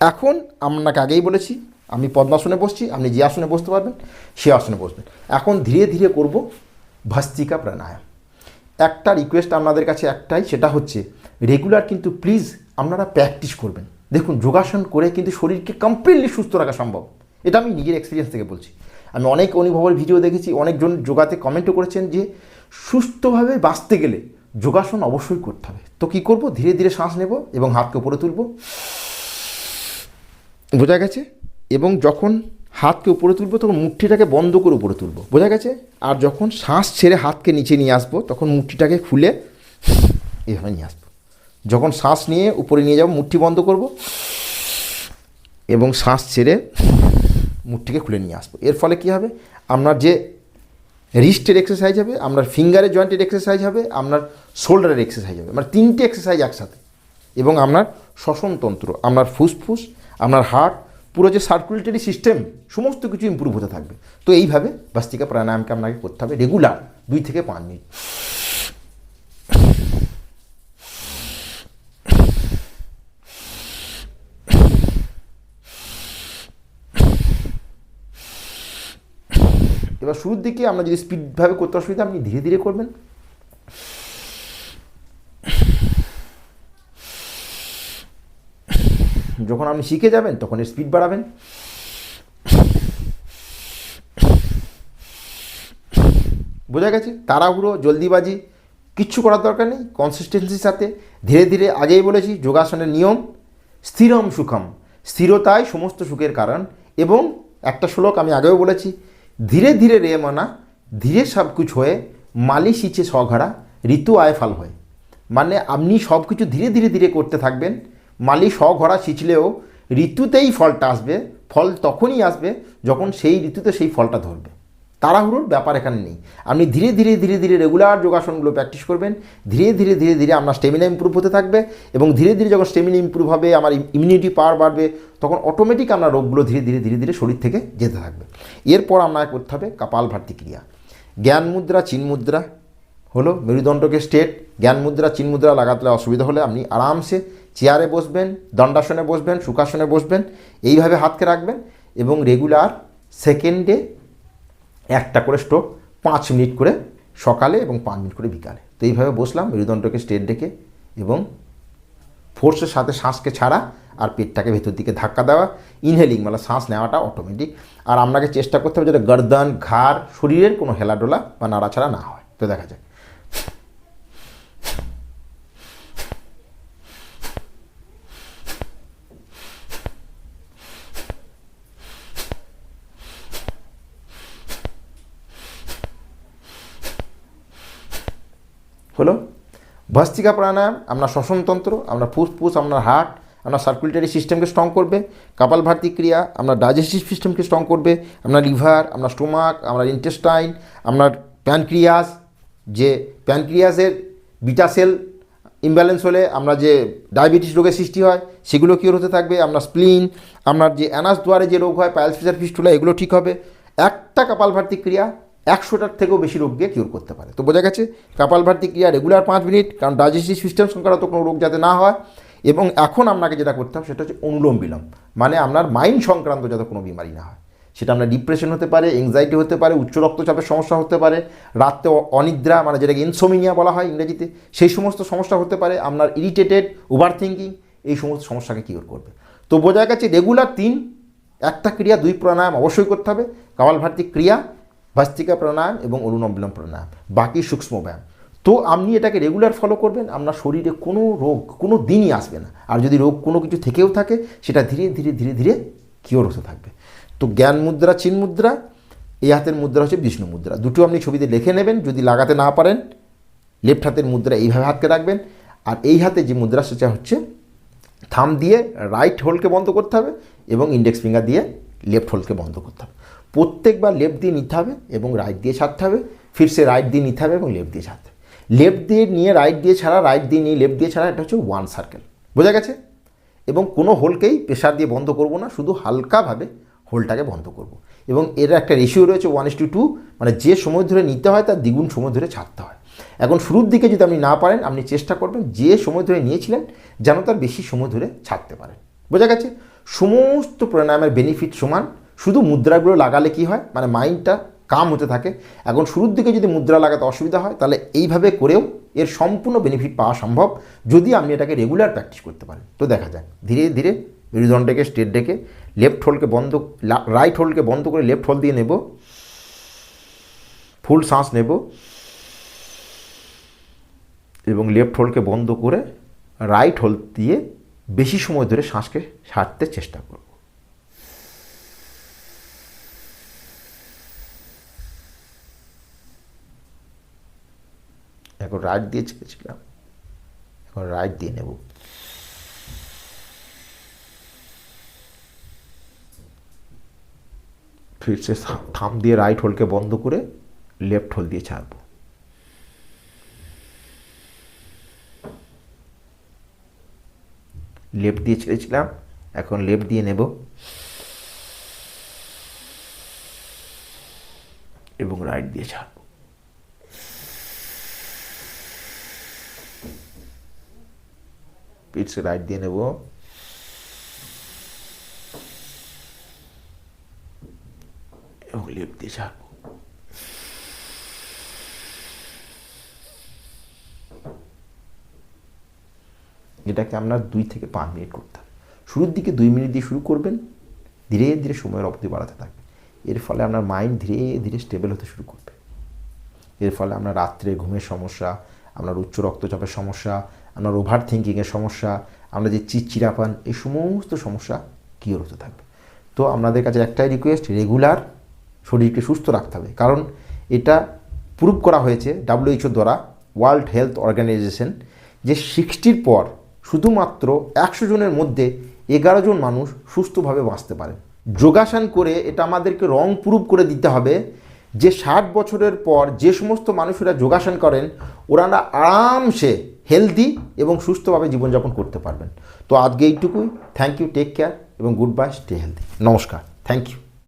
এখন আপনাকে আগেই বলেছি, আমি পদ্মাসনে বসছি, আপনি যে আসনে বসতে পারবেন সে আসনে বসবেন। এখন ধীরে ধীরে করব ভস্ত্রিকা প্রাণায়াম। একটা রিকোয়েস্ট আপনাদের কাছে একটাই, সেটা হচ্ছে রেগুলার কিন্তু প্লিজ আপনারা প্র্যাকটিস করবেন। দেখুন, যোগাসন করে কিন্তু শরীরকে কমপ্লিটলি সুস্থ রাখা সম্ভব, এটা আমি নিজের এক্সপিরিয়েন্স থেকে বলছি। আমি অনেক অনুভবের ভিডিও দেখেছি, অনেকজন যোগাতে কমেন্টও করেছেন যে সুস্থভাবে বাঁচতে গেলে যোগাসন অবশ্যই করতে হবে। তো কী করব, ধীরে ধীরে শ্বাস নেব এবং হাতকে উপরে তুলব, বোঝা গেছে? এবং যখন হাতকে উপরে তুলব তখন মুঠিটাকে বন্ধ করে উপরে তুলব, বোঝা গেছে? আর যখন শ্বাস ছেড়ে হাতকে নিচে নিয়ে আসবো তখন মুঠিটাকে খুলে এভাবে নিয়ে আসবো। যখন শ্বাস নিয়ে উপরে নিয়ে যাব মুঠি বন্ধ করব এবং শ্বাস ছেড়ে মুঠিকে খুলে নিয়ে আসবো। এর ফলে কী হবে, আপনার যে রিস্টের এক্সারসাইজ হবে, আপনার ফিঙ্গারের জয়েন্টের এক্সারসাইজ হবে, আপনার শোল্ডারের এক্সারসাইজ হবে, মানে তিনটে এক্সারসাইজ একসাথে। এবং আপনার শ্বসনতন্ত্র, আপনার ফুসফুস, আপনার হার্ট, পুরো যে সার্কুলেটরি সিস্টেম সমস্ত কিছু ইম্প্রুভ হতে থাকবে। তো এইভাবে ভস্ত্রিকা প্রাণায়ামকে আপনাকে করতে হবে রেগুলার 2 থেকে 5 মিনিট। এবার শুরুর দিকে আমরা যদি স্পিডভাবে করতে অসুবিধা, আপনি ধীরে ধীরে করবেন। যখন আপনি শিখে যাবেন তখন এর স্পিড বাড়াবেন। বোঝা গেছে? তাড়াহুড়ো জলদিবাজি কিচ্ছু করার দরকার নেই, কনসিস্টেন্সির সাথে ধীরে ধীরে। আগেই বলেছি যোগাসনের নিয়ম স্থিরম সুখম, স্থিরতাই সমস্ত সুখের কারণ। এবং একটা শ্লোক আমি আগেও বলেছি, ধীরে ধীরে রে মনা ধীরে সব কিছু হয়ে মালি সিঁচে স্বঘরা ঋতু আয় ফল হয়। মানে আপনি সব কিছু ধীরে ধীরে ধীরে করতে থাকবেন, মালি স্বঘরা সিঁচলেও ঋতুতেই ফলটা আসবে। ফল তখনই আসবে যখন সেই ঋতুতে সেই ফলটা ধরবে। তাড়াহুড়োর ব্যাপার এখানে নেই। আপনি ধীরে ধীরে ধীরে ধীরে রেগুলার যোগাসনগুলো প্র্যাকটিস করবেন, ধীরে ধীরে ধীরে ধীরে আপনার স্টেমিনা ইম্প্রুভ হতে থাকবে। এবং ধীরে ধীরে যখন স্টেমিনা ইম্প্রুভ হবে, আমার ইমিউনিটি পাওয়ার বাড়বে, তখন অটোমেটিক আপনার রোগগুলো ধীরে ধীরে ধীরে ধীরে শরীর থেকে যেতে থাকবে। এরপর আপনাকে করতে হবে কপালভাতি ক্রিয়া। জ্ঞান মুদ্রা, চিন মুদ্রা হলো মেরুদণ্ডকে স্ট্রেট। জ্ঞান মুদ্রা, চিন মুদ্রা লাগাতে অসুবিধা হলে আপনি আরামসে চেয়ারে বসবেন, দণ্ডাসনে বসবেন, সুখাসনে বসবেন, এইভাবে হাতকে রাখবেন এবং রেগুলার সেকেন্ডে একটা করে স্ট্রোক 5 মিনিট করে সকালে এবং 5 মিনিট করে বিকালে। তো এইভাবে বসলাম, মেরুদণ্ডকে স্ট্রেট রেখে এবং ফোর্সের সাথে শ্বাসকে ছাড়া আর পেটটাকে ভেতর দিকে ধাক্কা দেওয়া, ইনহেলিং মানে শ্বাস নেওয়াটা অটোমেটিক। আর আপনাকে চেষ্টা করতে হবে যাতে গর্দন, ঘাড়, শরীরের কোনো হেলাডোলা বা নাড়াছাড়া না হয়। তো দেখা যাক। হলো ভস্ত্রিকা প্রাণায়াম আপনার শ্বসনতন্ত্র, আপনার ফুসফুস, আপনার হার্ট, আপনার সার্কুলেটরি সিস্টেমকে স্ট্রং করবে। কপালভাতি ক্রিয়া আপনার ডাইজেস্টিভ সিস্টেমকে স্ট্রং করবে, আপনার লিভার, আপনার স্টোমাক, আপনার ইন্টেস্টাইন, আপনার প্যানক্রিয়াস, যে প্যানক্রিয়াসের বিটা সেল ইমব্যালেন্স হলে আমরা যে ডায়াবেটিস রোগের সৃষ্টি হয় সেগুলো কিওর হতে থাকবে। আপনার স্প্লিন, আপনার যে অ্যানাস দুয়ারে যে রোগ হয় পাইলস, ফিশার, ফিস্টুলা, এগুলো ঠিক হবে। একটা কপালভাতি ক্রিয়া 100টার থেকেও বেশি রোগকে কিওর করতে পারে। তো বোঝা গেছে, কপালভাতি ক্রিয়া রেগুলার 5 মিনিট, কারণ ডাইজেস্টিভ সিস্টেম সংক্রান্ত কোনো রোগ যাতে না হয়। এবং এখন আপনাকে যেটা করতে হবে সেটা হচ্ছে অনুলোম বিলোম, মানে আপনার মাইন্ড সংক্রান্ত যাতে কোনো বিমারি না হয়। সেটা আপনার ডিপ্রেশন হতে পারে, এংজাইটি হতে পারে, উচ্চ রক্তচাপের সমস্যা হতে পারে, রাত্রে অনিদ্রা মানে যেটাকে ইনসোমিনিয়া বলা হয় ইংরেজিতে, সেই সমস্ত সমস্যা হতে পারে, আপনার ইরিটেটেড, ওভার থিঙ্কিং, এই সমস্ত সমস্যাকে কিওর করবে। তো বোঝা গেছে রেগুলার 3 একটা ক্রিয়া 2 প্রাণায়াম অবশ্যই করতে হবে, কপালভাতি ক্রিয়া, ভস্ত্রিকা প্রাণায়াম এবং অনুলোম বিলোম প্রাণায়াম, বাকি সূক্ষ্ম ব্যায়াম। তো আপনি এটাকে রেগুলার ফলো করবেন, আপনার শরীরে কোনো রোগ কোনো দিনই আসবে না। আর যদি রোগ কোনো কিছু থেকেও থাকে সেটা ধীরে ধীরে ধীরে ধীরে কিওর হতে থাকবে। তো জ্ঞান মুদ্রা, চিন মুদ্রা, এই হাতের মুদ্রা হচ্ছে বিষ্ণু মুদ্রা। দুটো আপনি ছবিতে লিখে নেবেন, যদি লাগাতে না পারেন লেফট হাতের মুদ্রা এইভাবে হাতকে রাখবেন। আর এই হাতে যে মুদ্রা সেটা হচ্ছে থাম দিয়ে রাইট হোলকে বন্ধ করতে হবে এবং ইন্ডেক্স ফিঙ্গার দিয়ে লেফট হোলকে বন্ধ করতে হবে। প্রত্যেকবার লেফট দিয়ে নিতে হবে এবং রাইট দিয়ে ছাড়তে হবে, ফিরসে রাইট দিয়ে নিতে হবে এবং লেফট দিয়ে ছাড়তে হবে। লেফট দিয়ে নিয়ে রাইট দিয়ে ছাড়া, রাইট দিয়ে নিয়ে লেফট দিয়ে ছাড়া, এটা হচ্ছে 1 সার্কেল। বোঝা গেছে? এবং কোনো হোলকেই প্রেশার দিয়ে বন্ধ করব না, শুধু হালকাভাবে হোলটাকে বন্ধ করব। এবং এর একটা রেশিও রয়েছে 1:2, মানে যে সময় ধরে নিতে হয় তার দ্বিগুণ সময় ধরে ছাড়তে হয়। এখন শুরুর দিকে যদি আপনি না পারেন, আপনি চেষ্টা করবেন যে সময় ধরে নিয়েছিলেন যেন তার বেশি সময় ধরে ছাড়তে পারেন। বোঝা গেছে? সমস্ত প্রাণায়ামের বেনিফিট সমান, শুধু মুদ্রাগুলো লাগালে কি হয়, মানে মাইন্ডটা কাম হতে থাকে। এখন শুরুর দিকে যদি মুদ্রা লাগাতে অসুবিধা হয়, তাহলে এইভাবে করেও এর সম্পূর্ণ বেনিফিট পাওয়া সম্ভব যদি আপনি এটাকে রেগুলার প্র্যাকটিস করতে পারেন। তো দেখা যাক ধীরে ধীরে মেরুদণ্ডকে স্ট্রেট রেখে লেফট হোলকে বন্ধ, রাইট হোলকে বন্ধ করে লেফট হোল দিয়ে নেব, ফুল শ্বাস নেব এবং লেফট হোলকে বন্ধ করে রাইট হোল দিয়ে বেশি সময় ধরে শ্বাসকে ছাড়তে চেষ্টা করব। এখন রাইট দিয়ে ছেড়েছিলাম, এখন রাইট দিয়ে নেব। फिर से থাম দিয়ে রাইট হোলকে বন্ধ করে লেফট হোল দিয়ে ছাড়ব। লেফট দিয়ে ছেড়েছিলাম, এখন লেফট দিয়ে নেব এবং রাইট দিয়ে ছাড়ব। फिर से राइट দিয়ে নেব এবং লেফট দিয়ে ছাড়ব। এটাকে আপনার 2 থেকে 5 মিনিট করতে হবে। শুরুর দিকে 2 মিনিট দিয়ে শুরু করবেন, ধীরে ধীরে সময়ের অবধি বাড়াতে থাকবে। এর ফলে আপনার মাইন্ড ধীরে ধীরে স্টেবল হতে শুরু করবে। এর ফলে আপনার রাত্রে ঘুমের সমস্যা, আপনার উচ্চ রক্তচাপের সমস্যা, আপনার ওভার থিঙ্কিংয়ের সমস্যা, আপনার যে চিড়চিড়াপান, এই সমস্ত সমস্যা কিওর হতে থাকবে। তো আপনাদের কাছে একটাই রিকোয়েস্ট, রেগুলার শরীরকে সুস্থ রাখতে হবে। কারণ এটা প্রুভ করা হয়েছে WHO দ্বারা, ওয়ার্ল্ড হেলথ অর্গানাইজেশন, যে 60-র পর শুধুমাত্র 100 জনের মধ্যে 11 জন মানুষ সুস্থভাবে বাঁচতে পারে। যোগাসন করে এটা আমাদেরকে রং প্রুভ করে দিতে হবে যে 60 বছরের পর যে সমস্ত মানুষেরা যোগাসন করেন ওরা আরামসে হেলদি এবং সুস্থভাবে জীবনযাপন করতে পারবেন। তো আজকে এইটুকুই। থ্যাংক ইউ, টেক কেয়ার এবং গুড বাই, স্টে হেলদি। নমস্কার, থ্যাংক ইউ।